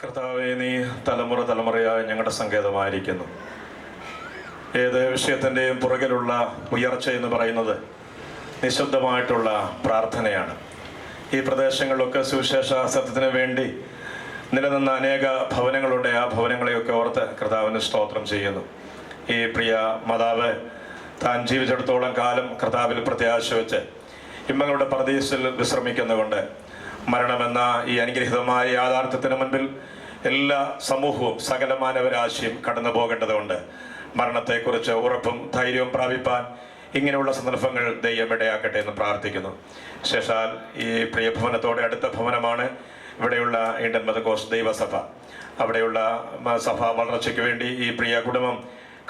കർത്താവേ, നീ തലമുറ തലമുറയായി ഞങ്ങളുടെ സങ്കേതമായിരിക്കുന്നു. ഏത് വിഷയത്തിൻ്റെയും പുറകിലുള്ള ഉയർച്ച എന്ന് പറയുന്നത് നിശബ്ദമായിട്ടുള്ള പ്രാർത്ഥനയാണ്. ഈ പ്രദേശങ്ങളിലൊക്കെ സുവിശേഷ സത്യത്തിന് വേണ്ടി നിലനിന്ന അനേക ഭവനങ്ങളുണ്ട്. ആ ഭവനങ്ങളെയൊക്കെ ഓർത്ത് കർത്താവിന് സ്തോത്രം ചെയ്യുന്നു. ഈ പ്രിയ മാതാവ് താൻ ജീവിച്ചിടത്തോളം കാലം കർത്താവിൽ പ്രത്യാശ വെച്ച് ഇമ്മങ്ങളുടെ പർദീസിൽ വിശ്രമിക്കുന്നുകൊണ്ട് മരണമെന്ന ഈ അനുഗ്രഹീതമായ യാഥാർത്ഥ്യത്തിന് മുൻപിൽ എല്ലാ സമൂഹവും സകല മാനവരാശിയും കടന്നു പോകേണ്ടതുണ്ട്. മരണത്തെക്കുറിച്ച് ഉറപ്പും ധൈര്യവും പ്രാപിപ്പാൻ ഇങ്ങനെയുള്ള സന്ദർഭങ്ങൾ ദൈവം ഇടയാക്കട്ടെ എന്ന് പ്രാർത്ഥിക്കുന്നു. ശേഷാൽ ഈ പ്രിയ ഭവനത്തോടെ അടുത്ത ഭവനമാണ് ഇവിടെയുള്ള ഇന്ത്യൻ പെന്തക്കോസ്ത് ദൈവസഭ. അവിടെയുള്ള സഭ വളർച്ചയ്ക്ക് വേണ്ടി ഈ പ്രിയ കുടുംബം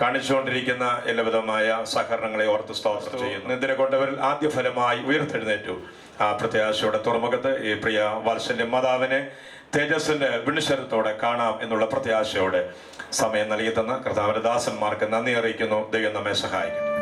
കാണിച്ചുകൊണ്ടിരിക്കുന്ന എല്ലാവിധമായ സഹകരണങ്ങളെ ഓർത്ത് സ്തോത്രം ചെയ്യുന്നു. നിന്ദിനെ കൊണ്ടവരിൽ ആദ്യ ഫലമായി ഉയർത്തെഴുന്നേറ്റു. ആ പ്രത്യാശയുടെ തുറമുഖത്ത് ഈ പ്രിയ വാത്സല്യ മാതാവിനെ തേജസ്സിന്റെ വിണിശരത്തോടെ കാണാം എന്നുള്ള പ്രത്യാശയോടെ സമയം നൽകി തന്ന കർത്താവിന്റെ ദാസന്മാർക്ക് നന്ദി അറിയിക്കുന്നു. ദൈവം നമ്മെ സഹായിക്കട്ടെ.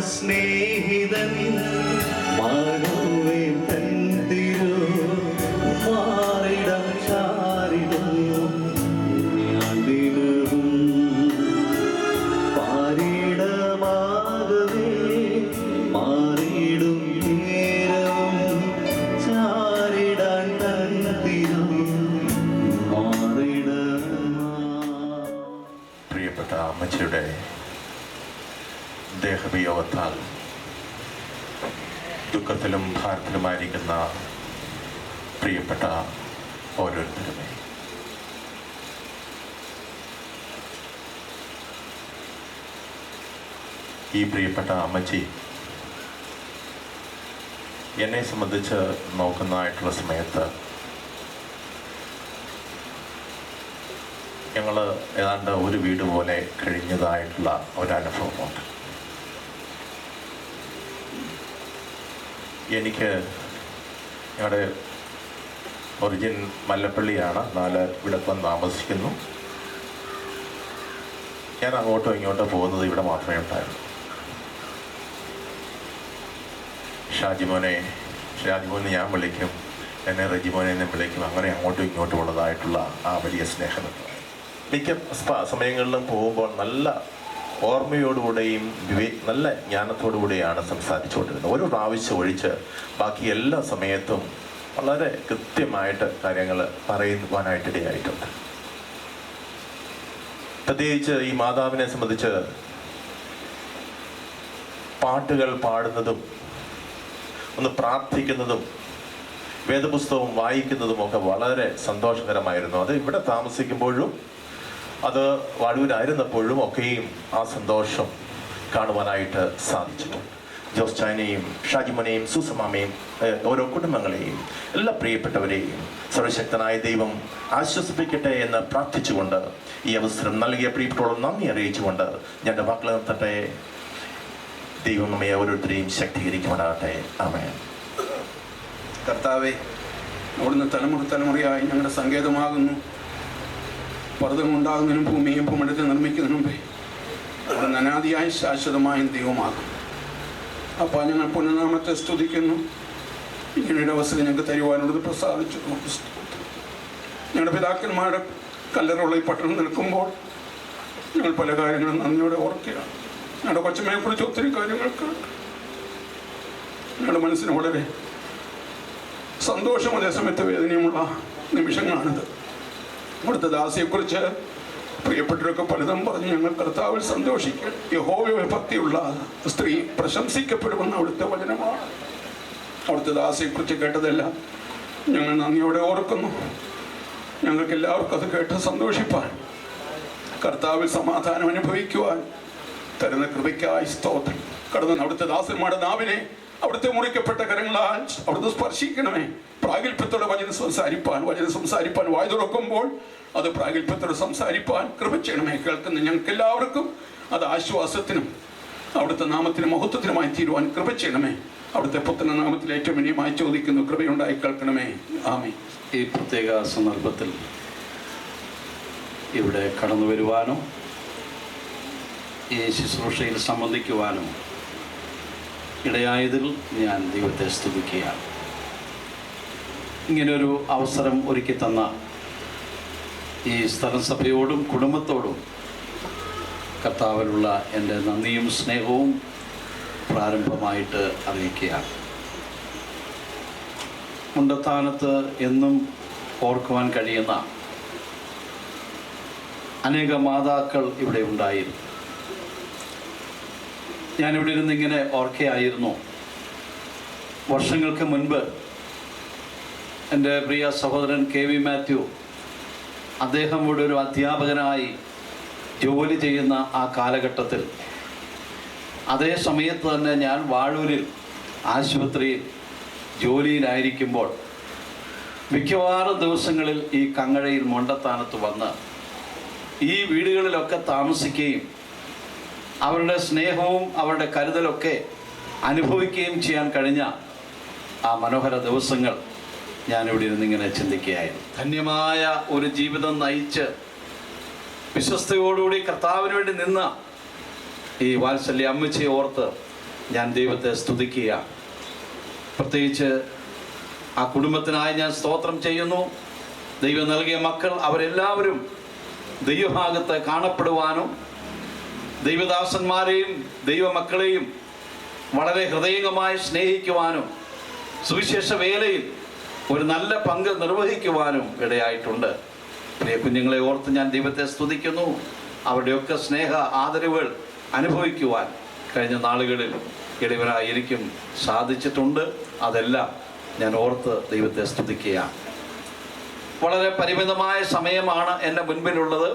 സ്നേഹിതൻ മാനവേ തന്തിരു മാറിടം ചാരിടും പാരിടമാകവേ മാറിടും നേരവും ചാരിടാൻ തന്തിരു മാറിട. പ്രിയപ്പെട്ട അമ്മച്ചിയുടെ ദേഹവിയോഗത്താൽ ദുഃഖത്തിലും ഭാരത്തിലുമായിരിക്കുന്ന പ്രിയപ്പെട്ട ഓരോരുത്തരുമേ, ഈ പ്രിയപ്പെട്ട അമ്മച്ചി എന്നെ സംബന്ധിച്ച് നോക്കുന്നതായിട്ടുള്ള സമയത്ത് ഞങ്ങൾ ഏതാണ്ട് ഒരു വീട് പോലെ കഴിഞ്ഞതായിട്ടുള്ള ഒരനുഭവമുണ്ട്. എനിക്ക് ഞങ്ങളുടെ ഒറിജിൻ മല്ലപ്പള്ളിയാണ്. 4 ഇവിടപ്പം താമസിക്കുന്നു. ഞാൻ അങ്ങോട്ടോ ഇങ്ങോട്ടോ പോകുന്നത് ഇവിടെ മാത്രമേ ഉണ്ടായിരുന്നു. ഷാജിമോനെ ഞാൻ വിളിക്കും, എന്നെ റെജിമോനെ എന്നെ വിളിക്കും. അങ്ങനെ അങ്ങോട്ടും ഇങ്ങോട്ടും ഉള്ളതായിട്ടുള്ള ആ വലിയ സ്നേഹമെന്ന് മിക്ക സമയങ്ങളിലും പോകുമ്പോൾ നല്ല ഓർമ്മയോടുകൂടെയും നല്ല ജ്ഞാനത്തോടുകൂടിയാണ് സംസാരിച്ചുകൊണ്ടിരുന്നത്. ഒരു പ്രാവശ്യം ഒഴിച്ച് ബാക്കി എല്ലാ സമയത്തും വളരെ കൃത്യമായിട്ട് കാര്യങ്ങൾ പറയുവാനായിട്ടിടയായിട്ടുണ്ട്. പ്രത്യേകിച്ച് ഈ മാതാവിനെ സംബന്ധിച്ച് പാട്ടുകൾ പാടുന്നതും ഒന്ന് പ്രാർത്ഥിക്കുന്നതും വേദപുസ്തകം വായിക്കുന്നതും ഒക്കെ വളരെ സന്തോഷകരമായിരുന്നു. അത് ഇവിടെ താമസിക്കുമ്പോഴും അത് വടൂരായിരുന്നപ്പോഴും ഒക്കെയും ആ സന്തോഷം കാണുവാനായിട്ട് സാധിച്ചിട്ടുണ്ട്. ജോസ് ചായനെയും ഷാജിമോനെയും സൂസമാമയും ഓരോ കുടുംബങ്ങളെയും എല്ലാ പ്രിയപ്പെട്ടവരെയും സർവശക്തനായ ദൈവം ആശ്വസിപ്പിക്കട്ടെ എന്ന് പ്രാർത്ഥിച്ചുകൊണ്ട് ഈ അവസരം നൽകിയ പ്രിയപ്പെട്ടവരോട് നന്ദി അറിയിച്ചുകൊണ്ട് ഞാൻ എൻ്റെ വാക്കുകൾ നിർത്തട്ടെ. ദൈവം നമ്മെ ഓരോരുത്തരെയും ശക്തീകരിക്കുവാനാകട്ടെ. ആമേൻ. കർത്താവെ, അവിടുന്ന് തലമുറയായി ഞങ്ങളുടെ സങ്കേതമാകുന്നു. പർവ്വതമുണ്ടാകുന്നതിനും ഭൂമിയും ഭൂമിടത്തെ നിർമ്മിക്കുന്നതിനും മുമ്പേ അവിടുന്ന് അനാദിയായി ശാശ്വതമായ ദൈവമാകും. അപ്പോൾ ഞങ്ങൾ പുനർനാമത്തെ സ്തുതിക്കുന്നു. ഇങ്ങനെയൊരു അവസരം ഞങ്ങൾക്ക് തരുവാനുള്ളത് പ്രസാദിച്ചു. ഞങ്ങളുടെ പിതാക്കന്മാരുടെ കല്ലറുള്ള ഈ പട്ടണം നിൽക്കുമ്പോൾ ഞങ്ങൾ പല കാര്യങ്ങളും നന്ദിയോടെ ഓർക്കുകയാണ്. ഞങ്ങളുടെ കൊച്ചമ്മയെക്കുറിച്ച് ഒത്തിരി കാര്യങ്ങൾക്ക് ഞങ്ങളുടെ മനസ്സിന് വളരെ സന്തോഷം, അതേസമയത്ത് വേദനയുമുള്ള നിമിഷങ്ങളാണിത്. അവിടുത്തെ ദാസിയെക്കുറിച്ച് പ്രിയപ്പെട്ടവരൊക്കെ പലതും പറഞ്ഞ് ഞങ്ങൾ കർത്താവിൽ സന്തോഷിക്കുക. യഹോവയെ ഭക്തിയുള്ള സ്ത്രീ പ്രശംസിക്കപ്പെടുമെന്ന് അവിടുത്തെ വചനമാണ്. അവിടുത്തെ ദാസിയെക്കുറിച്ച് കേട്ടതെല്ലാം ഞങ്ങൾ നന്ദിയോടെ ഓർക്കുന്നു. ഞങ്ങൾക്ക് എല്ലാവർക്കും അത് കേട്ട് സന്തോഷിപ്പാൻ, കർത്താവിൽ സമാധാനം അനുഭവിക്കുവാൻ തരുന്ന കൃപയ്ക്കായി സ്തോത്രം. കടന്ന് അവിടുത്തെ ദാസന്മാരുടെ നാവിനെ അവിടുത്തെ മുറിക്കപ്പെട്ട കരങ്ങളാൽ അവിടുത്തെ സ്പർശിക്കണമേ. പ്രാഗൽഭ്യത്തോടെ വചനം സംസാരിപ്പാൻ വായ തുറക്കുമ്പോൾ അത് പ്രാഗൽഭ്യത്തോടെ സംസാരിപ്പാൻ കൃപ ചെയ്യണമേ. കേൾക്കുന്ന ഞങ്ങൾക്ക് എല്ലാവർക്കും അത് ആശ്വാസത്തിനും അവിടുത്തെ നാമത്തിന് മഹത്വത്തിനുമായി തീരുവാൻ കൃപ ചെയ്യണമേ. അവിടുത്തെ പുത്രന്റെ നാമത്തിൽ ഏറ്റവും വിനയമായി ചോദിക്കുന്നു, കൃപയുണ്ടായി കേൾക്കണമേ. ആമേൻ. ഈ പ്രത്യേക സന്ദർഭത്തിൽ ഇവിടെ കടന്നു വരുവാനും ഈ ശുശ്രൂഷയിൽ സംബന്ധിക്കുവാനും ഇടയായതിൽ ഞാൻ ദൈവത്തെ സ്തുതിക്കുകയാണ്. ഇങ്ങനൊരു അവസരം ഒരുക്കി തന്ന ഈ സ്ഥലം സഭയോടും കുടുംബത്തോടും കർത്താവിലുള്ള എൻ്റെ നന്ദിയും സ്നേഹവും പ്രാരംഭമായിട്ട് അറിയിക്കുകയാണ്. മുണ്ടത്താനത്ത് എന്നും ഓർക്കുവാൻ കഴിയുന്ന അനേക മാതാക്കൾ ഇവിടെ ഉണ്ടായിരുന്നു. ഞാനിവിടെ ഇരുന്ന് ഇങ്ങനെ ഓർക്കുകയായിരുന്നു. വർഷങ്ങൾക്ക് മുൻപ് എൻ്റെ പ്രിയ സഹോദരൻ KV മാത്യു, അദ്ദേഹം ഇവിടെ ഒരു അധ്യാപകനായി ജോലി ചെയ്യുന്ന ആ കാലഘട്ടത്തിൽ, അതേ സമയത്ത് തന്നെ ഞാൻ വാഴൂരിൽ ആശുപത്രിയിൽ ജോലിയിലായിരിക്കുമ്പോൾ മിക്കവാറും ദിവസങ്ങളിൽ ഈ കങ്ങഴയിൽ മുണ്ടത്താനത്ത് വന്ന് ഈ വീടുകളിലൊക്കെ താമസിക്കുകയും അവരുടെ സ്നേഹവും അവരുടെ കരുതലൊക്കെ അനുഭവിക്കുകയും ചെയ്യാൻ കഴിഞ്ഞ ആ മനോഹര ദിവസങ്ങൾ ഞാനിവിടെ ഇരുന്നിങ്ങനെ ചിന്തിക്കുകയായിരുന്നു. ധന്യമായ ഒരു ജീവിതം നയിച്ച് വിശ്വസ്തയോടുകൂടി കർത്താവിന് വേണ്ടി നിന്ന ഈ വാത്സല്യ അമ്മച്ചിയെ ഓർത്ത് ഞാൻ ദൈവത്തെ സ്തുതിക്കുക. പ്രത്യേകിച്ച് ആ കുടുംബത്തിനായി ഞാൻ സ്തോത്രം ചെയ്യുന്നു. ദൈവം നൽകിയ മക്കൾ അവരെല്ലാവരും ദൈവഭാഗത്ത് കാണപ്പെടുവാനും ദൈവദാസന്മാരെയും ദൈവമക്കളെയും വളരെ ഹൃദയംഗമായി സ്നേഹിക്കുവാനും സുവിശേഷ വേലയിൽ ഒരു നല്ല പങ്ക് നിർവഹിക്കുവാനും ഇടയായിട്ടുണ്ട്. പ്രിയ കുഞ്ഞുങ്ങളെ ഓർത്ത് ഞാൻ ദൈവത്തെ സ്തുതിക്കുന്നു. അവരുടെയൊക്കെ സ്നേഹ ആദരവുകൾ അനുഭവിക്കുവാൻ കഴിഞ്ഞ നാളുകളിൽ ഇടവരായി എനിക്കും സാധിച്ചിട്ടുണ്ട്. അതെല്ലാം ഞാൻ ഓർത്ത് ദൈവത്തെ സ്തുതിക്കുകയാണ്. വളരെ പരിമിതമായ സമയമാണ് എൻ്റെ മുൻപിലുള്ളത്.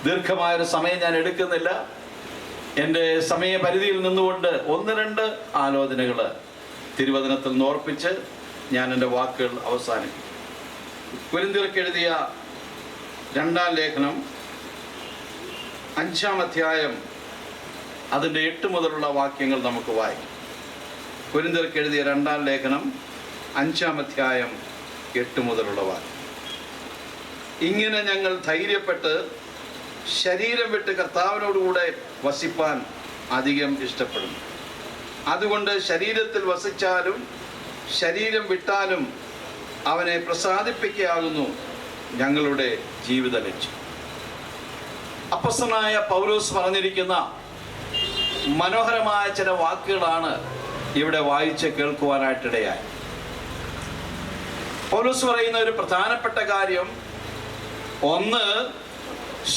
ദീർഘമായൊരു സമയം ഞാൻ എടുക്കുന്നില്ല. എൻ്റെ സമയപരിധിയിൽ നിന്നുകൊണ്ട് 1-2 ആലോചനകൾ തിരുവചനത്തിൽ നിന്ന് ഓർപ്പിച്ച് ഞാൻ എൻ്റെ വാക്കുകൾ അവസാനിക്കും. കൊരിന്ത്യർക്ക് എഴുതിയ 2-ാം ലേഖനം 5-ാം അധ്യായം അതിൻ്റെ 8 മുതലുള്ള വാക്യങ്ങൾ നമുക്ക് വായിക്കാം. കൊരിന്ത്യർക്ക് എഴുതിയ 2-ാം ലേഖനം 5-ാം അധ്യായം 8 മുതലുള്ള വാക്യം. ഇങ്ങനെ ഞങ്ങൾ ധൈര്യപ്പെട്ട് ശരീരം വിട്ട് കർത്താവിനോടുകൂടെ വസിപ്പാൻ അധികം ഇഷ്ടപ്പെടുന്നു. അതുകൊണ്ട് ശരീരത്തിൽ വസിച്ചാലും ശരീരം വിട്ടാലും അവനെ പ്രസാദിപ്പിക്കുകയാകുന്നു ഞങ്ങളുടെ ജീവിത ലക്ഷ്യം. അപ്പസ്തലനായ പൗലോസ് പറഞ്ഞിരിക്കുന്ന മനോഹരമായ ചില വാക്കുകളാണ് ഇവിടെ വായിച്ച് കേൾക്കുവാനായിട്ടിടയായി. പൗലോസ് പറയുന്ന ഒരു പ്രധാനപ്പെട്ട കാര്യം, 1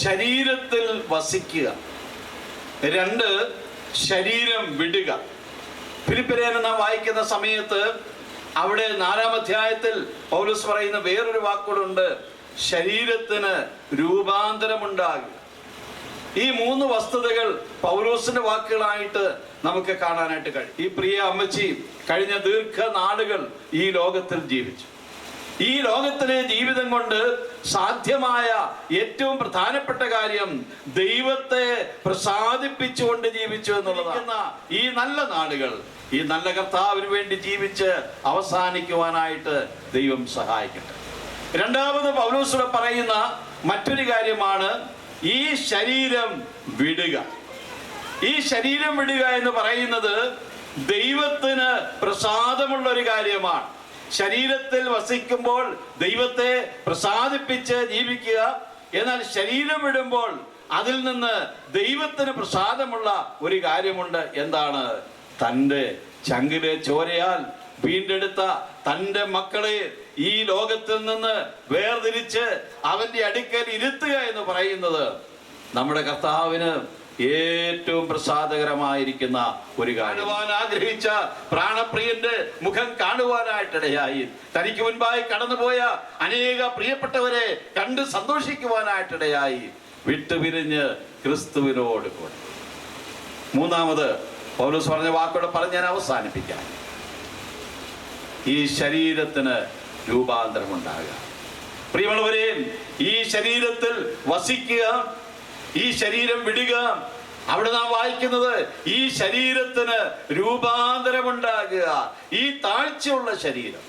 ശരീരത്തിൽ വസിക്കുക, 2 ശരീരം വിടുക. ഫിലിപ്പിയരെ നാം വായിക്കുന്ന സമയത്ത് അവിടെ 4-ാം അധ്യായത്തിൽ പൗലോസ് പറയുന്ന വേറൊരു വാക്കുകളുണ്ട്, ശരീരത്തിന് രൂപാന്തരമുണ്ടാകുക. ഈ 3 വസ്തുതകൾ പൗലോസിന്റെ വാക്കുകളായിട്ട് നമുക്ക് കാണാനായിട്ട് കഴിയും. ഈ പ്രിയ അമ്മച്ചി കഴിഞ്ഞ ദീർഘനാളുകൾ ഈ ലോകത്തിൽ ജീവിച്ചു. ഈ ലോകത്തിലെ ജീവിതം കൊണ്ട് സാധ്യമായ ഏറ്റവും പ്രധാനപ്പെട്ട കാര്യം ദൈവത്തെ പ്രസാദിപ്പിച്ചുകൊണ്ട് ജീവിച്ചു എന്നുള്ളതാണ്. ഈ നല്ല നാളുകൾ ഈ നല്ല കർത്താവിന് വേണ്ടി ജീവിച്ച് അവസാനിക്കുവാനായിട്ട് ദൈവം സഹായിക്കട്ടെ. രണ്ടാമത് പൗലോസ് പറയുന്ന മറ്റൊരു കാര്യമാണ് ഈ ശരീരം വിടുക. ഈ ശരീരം വിടുക എന്ന് പറയുന്നത് ദൈവത്തിന് പ്രസാദമുള്ള ഒരു കാര്യമാണ്. ശരീരത്തിൽ വസിക്കുമ്പോൾ ദൈവത്തെ പ്രസാദിപ്പിച്ച് ജീവിക്കുക. എന്നാൽ ശരീരം വിടുമ്പോൾ അതിൽ നിന്ന് ദൈവത്തിന് പ്രസാദമുള്ള ഒരു കാര്യമുണ്ട്. എന്താണ്? തൻ്റെ ചങ്കിലെ ചോരയാൽ വീണ്ടെടുത്ത തൻ്റെ മക്കളെ ഈ ലോകത്തിൽ നിന്ന് വേർതിരിച്ച് അവന്റെ അടുക്കൽ ഇരുത്തുക എന്ന് പറയുന്നത് നമ്മുടെ കർത്താവിന് ഏറ്റവും പ്രസാദകരമായിരിക്കുന്ന ഒരു കാണുവാൻ ആഗ്രഹിച്ച പ്രാണപ്രിയന്റെ മുഖം കാണുവാനായിട്ടിടയായി. തനിക്ക് മുൻപായി കടന്നുപോയ അനേക പ്രിയപ്പെട്ടവരെ കണ്ട് സന്തോഷിക്കുവാനായിട്ടിടയായി. വിട്ടുപിരിഞ്ഞ് ക്രിസ്തുവിനോട് കൂടെ. മൂന്നാമത് പൗലോസ് പറഞ്ഞ വാക്കോടെ പറഞ്ഞ് ഞാൻ അവസാനിപ്പിക്കാം. ഈ ശരീരത്തിന് രൂപാന്തരമുണ്ടാകുക. പ്രിയമുള്ളവരെ, ഈ ശരീരത്തിൽ വസിക്കുക, ഈ ശരീരം വിടുക. അവിടെ നാം വായിക്കുന്നത് ഈ ശരീരത്തിന് രൂപാന്തരമുണ്ടാകുക. ഈ താഴ്ചയുള്ള ശരീരം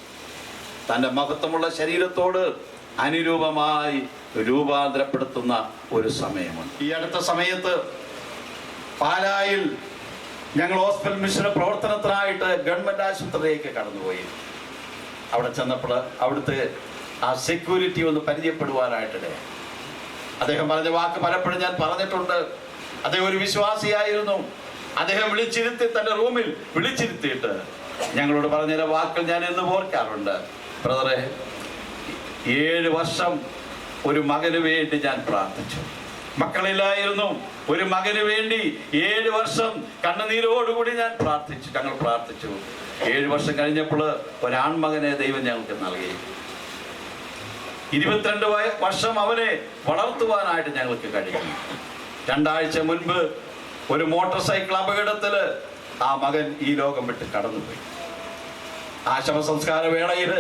തൻ്റെ മഹത്വമുള്ള ശരീരത്തോട് അനുരൂപമായി രൂപാന്തരപ്പെടുത്തുന്ന ഒരു സമയമാണ്. ഈ അടുത്ത സമയത്ത് പാലായിൽ ഞങ്ങൾ ഹോസ്പിറ്റൽ മിഷൻ പ്രവർത്തനത്തിനായിട്ട് ഗവൺമെന്റ് ആശുപത്രിയിലേക്ക് കടന്നുപോയി. അവിടെ ചെന്നപ്പോൾ അവിടുത്തെ ആ സെക്യൂരിറ്റി ഒന്ന് പരിചയപ്പെടുവാനായിട്ടിടെ അദ്ദേഹം പറഞ്ഞ വാക്ക് പലപ്പോഴും ഞാൻ പറഞ്ഞിട്ടുണ്ട്. അദ്ദേഹം ഒരു വിശ്വാസിയായിരുന്നു. അദ്ദേഹം വിളിച്ചിരുത്തി തൻ്റെ റൂമിൽ വിളിച്ചിരുത്തിയിട്ട് ഞങ്ങളോട് പറഞ്ഞ വാക്കുകൾ ഞാൻ എന്ന് ഓർക്കാറുണ്ട്. ബ്രദറെ, 7 വർഷം ഒരു മകന് വേണ്ടി ഞാൻ പ്രാർത്ഥിച്ചു. മക്കളില്ലായിരുന്നു. ഒരു മകന് വേണ്ടി 7 വർഷം കണ്ണുനീരോടുകൂടി ഞങ്ങൾ പ്രാർത്ഥിച്ചു. 7 വർഷം കഴിഞ്ഞപ്പോൾ ഒരാൺമകനെ ദൈവം ഞങ്ങൾക്ക് നൽകി. 22 വർഷം അവനെ വളർത്തുവാനായിട്ട് ഞങ്ങൾക്ക് കഴിയും. 2 ആഴ്ച മുൻപ് ഒരു മോട്ടോർ സൈക്കിൾ അപകടത്തിൽ ആ മകൻ ഈ ലോകം വിട്ട് കടന്നുപോയി. ആ ശവസംസ്കാര വേളയിൽ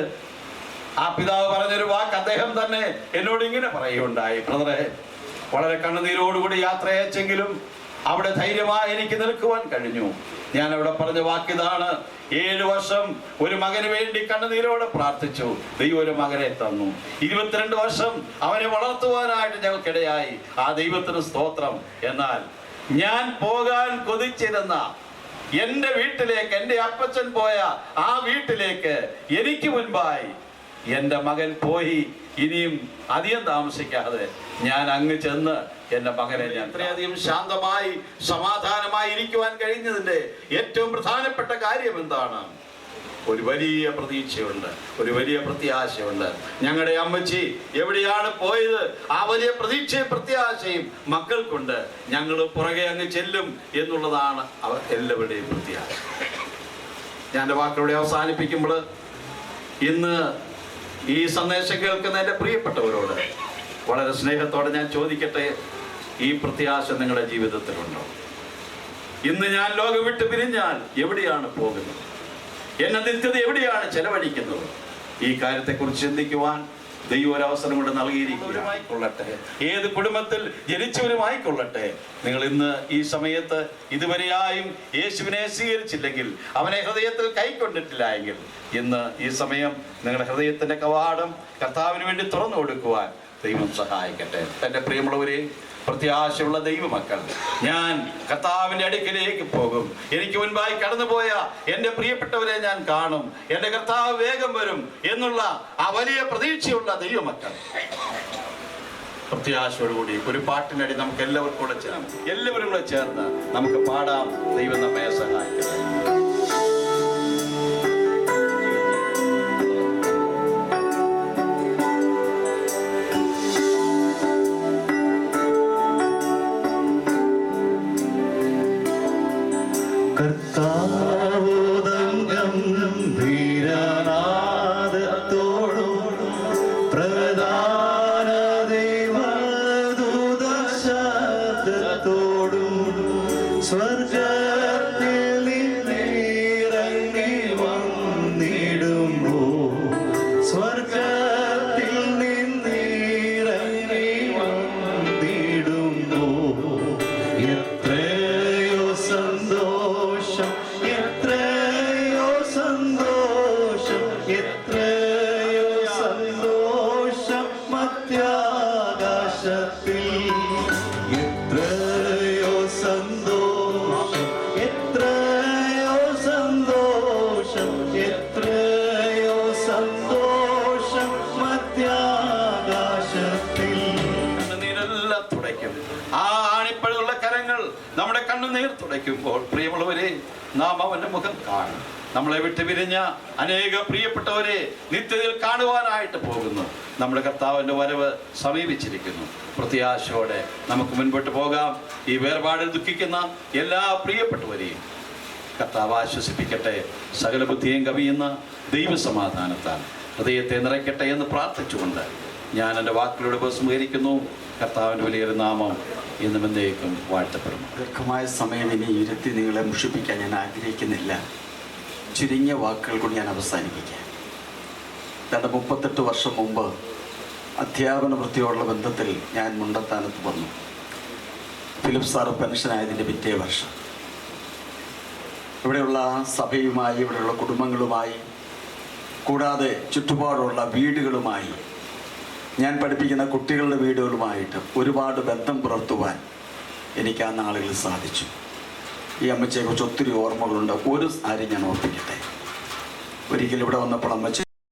ആ പിതാവ് പറഞ്ഞൊരു വാക്ക് അദ്ദേഹം തന്നെ എന്നോട് ഇങ്ങനെ പറയുകയുണ്ടായി. ബ്രദറെ, വളരെ കണ്ണുനീരോടുകൂടി യാത്ര അയച്ചെങ്കിലും അവിടെ ധൈര്യമായി എനിക്ക് നിൽക്കുവാൻ കഴിഞ്ഞു. ഞാൻ അവിടെ പറഞ്ഞ വാക്കിതാണ്: 7 വർഷം ഒരു മകന് വേണ്ടി കണ്ണുനീരോടെ പ്രാർത്ഥിച്ചു. ദൈവം ഒരു മകനെ തന്നു. 22 വർഷം അവനെ വളർത്തുവാനായിട്ട് ഞങ്ങൾക്കിടയായി. ആ ദൈവത്തിന് സ്തോത്രം. എന്നാൽ ഞാൻ പോകാൻ കൊതിച്ചിരുന്ന എൻ്റെ വീട്ടിലേക്ക്, എൻ്റെ അപ്പച്ചൻ പോയ ആ വീട്ടിലേക്ക് എനിക്ക് മുൻപായി എൻ്റെ മകൻ പോയി. ഇനിയും അധികം താമസിക്കാതെ ഞാൻ അങ്ങ് ചെന്ന് എൻ്റെ മകനെ ഞാൻ ഇത്രയധികം ശാന്തമായി സമാധാനമായി ഇരിക്കുവാൻ കഴിഞ്ഞതിൻ്റെ ഏറ്റവും പ്രധാനപ്പെട്ട കാര്യം എന്താണ്? ഒരു വലിയ പ്രതീക്ഷയുണ്ട്, ഒരു വലിയ പ്രത്യാശയുണ്ട്. ഞങ്ങളുടെ അമ്മച്ചി എവിടെയാണ് പോയത്? ആ വലിയ പ്രതീക്ഷയും പ്രത്യാശയും മക്കൾക്കുണ്ട്. ഞങ്ങൾ പുറകെ അങ്ങ് ചെല്ലും എന്നുള്ളതാണ് അവർ എല്ലാവരുടെയും പ്രത്യാശ. ഞാൻ എൻ്റെ വാക്കുകളെ അവസാനിപ്പിക്കുമ്പോൾ ഇന്ന് ഈ സന്ദേശം കേൾക്കുന്ന എൻ്റെ പ്രിയപ്പെട്ടവരോട് വളരെ സ്നേഹത്തോടെ ഞാൻ ചോദിക്കട്ടെ, ഈ പ്രത്യാശ നിങ്ങളുടെ ജീവിതത്തിലുണ്ടോ? ഇന്ന് ഞാൻ ലോകം വിട്ട് പിരിഞ്ഞാൽ എവിടെയാണ് പോകുന്നത്? എന്നെ നിത്യത എവിടെയാണ് ചെലവഴിക്കുന്നത്? ഈ കാര്യത്തെക്കുറിച്ച് ചിന്തിക്കുവാൻ ദൈവം ഒരവസരം കൊണ്ട് നൽകിയിരിക്കുകയായിക്കൊള്ളട്ടെ. ഏത് കുടുംബത്തിൽ ജനിച്ചവരുമായിക്കൊള്ളട്ടെ, നിങ്ങൾ ഇന്ന് ഈ സമയത്ത് ഇതുവരെയായും യേശുവിനെ സ്വീകരിച്ചില്ലെങ്കിൽ, അവനെ ഹൃദയത്തിൽ കൈക്കൊണ്ടിട്ടില്ല എങ്കിൽ, ഇന്ന് ഈ സമയം നിങ്ങളുടെ ഹൃദയത്തിന്റെ കവാടം കർത്താവിന് വേണ്ടി തുറന്നു കൊടുക്കുവാൻ ദൈവം സഹായിക്കട്ടെ. എൻ്റെ പ്രിയമുള്ളവരെ, പ്രത്യാശയുള്ള ദൈവമക്കൾ, ഞാൻ കർത്താവിൻ്റെ അടുക്കിലേക്ക് പോകും. എനിക്ക് മുൻപായി കടന്നുപോയ എൻ്റെ പ്രിയപ്പെട്ടവരെ ഞാൻ കാണും. എൻ്റെ കർത്താവ് വേഗം വരും എന്നുള്ള ആ വലിയ പ്രതീക്ഷയുള്ള ദൈവമക്കൾ, പ്രത്യാശയോടുകൂടി ഒരു പാട്ടിനടി നമുക്ക് എല്ലാവരും കൂടെ ചേർന്ന് നമുക്ക് പാടാം. ദൈവം നമ്മെ സഹായിക്കട്ടെ. കർത്താവോദം ഗംഭീരനാദത്തോടും പ്രധാന ദൈവദൂതശബ്ദത്തോടും സ്വർഗ്ഗത്തിൽ കണ്ണുനീർ തുടയ്ക്കുമ്പോൾ പ്രിയമുള്ളവരെ നാം അവന്റെ മുഖം കാണും. നമ്മളെ വിട്ട് പിരിഞ്ഞ അനേക പ്രിയപ്പെട്ടവരെ നിത്യതയിൽ കാണുവാനായിട്ട് പോകുന്നു. നമ്മുടെ കർത്താവിൻ്റെ വരവ് സമീപിച്ചിരിക്കുന്നു. പ്രത്യാശയോടെ നമുക്ക് മുൻപോട്ട് പോകാം. ഈ വേർപാടിൽ ദുഃഖിക്കുന്ന എല്ലാ പ്രിയപ്പെട്ടവരെയും കർത്താവ് ആശ്വസിപ്പിക്കട്ടെ. സകല ബുദ്ധിയും കവിയുന്ന ദൈവസമാധാനത്താൽ ഹൃദയത്തെ നിറയ്ക്കട്ടെ എന്ന് പ്രാർത്ഥിച്ചുകൊണ്ട് ഞാൻ എൻ്റെ വാക്കുകളോട് ഉപസംഹരിക്കുന്നു. കർത്താവിൻ്റെ വലിയൊരു നാമം എന്നും എന്നേക്കും വാഴ്ത്തപ്പെടുന്നു. ദീർഘമായ സമയം ഇനി ഇരുത്തി നിങ്ങളെ മുഷിപ്പിക്കാൻ ഞാൻ ആഗ്രഹിക്കുന്നില്ല. ചുരുങ്ങിയ വാക്കുകൾ കൊണ്ട് ഞാൻ അവസാനിപ്പിക്കാം. 38 വർഷം മുമ്പ് അധ്യാപന വൃത്തിയോടുള്ള ബന്ധത്തിൽ ഞാൻ മുണ്ടത്താനത്ത് വന്നു. ഫിലിപ്പ് സാറ് പെൻഷനായതിൻ്റെ പിറ്റേ വർഷം ഇവിടെയുള്ള സഭയുമായി, ഇവിടെയുള്ള കുടുംബങ്ങളുമായി, കൂടാതെ ചുറ്റുപാടുള്ള വീടുകളുമായി, ഞാൻ പഠിപ്പിക്കുന്ന കുട്ടികളുടെ വീടുകളുമായിട്ട് ഒരുപാട് ബന്ധം പുലർത്തുവാൻ എനിക്ക് ആ നാളുകളിൽ സാധിച്ചു. ഈ അമ്മച്ചയെക്കുറിച്ച് ഒത്തിരി ഓർമ്മകളുണ്ട്. ഒരു കാര്യം ഞാൻ ഓർപ്പിക്കട്ടെ. ഒരിക്കൽ ഇവിടെ വന്നപ്പോൾ അമ്മച്ചി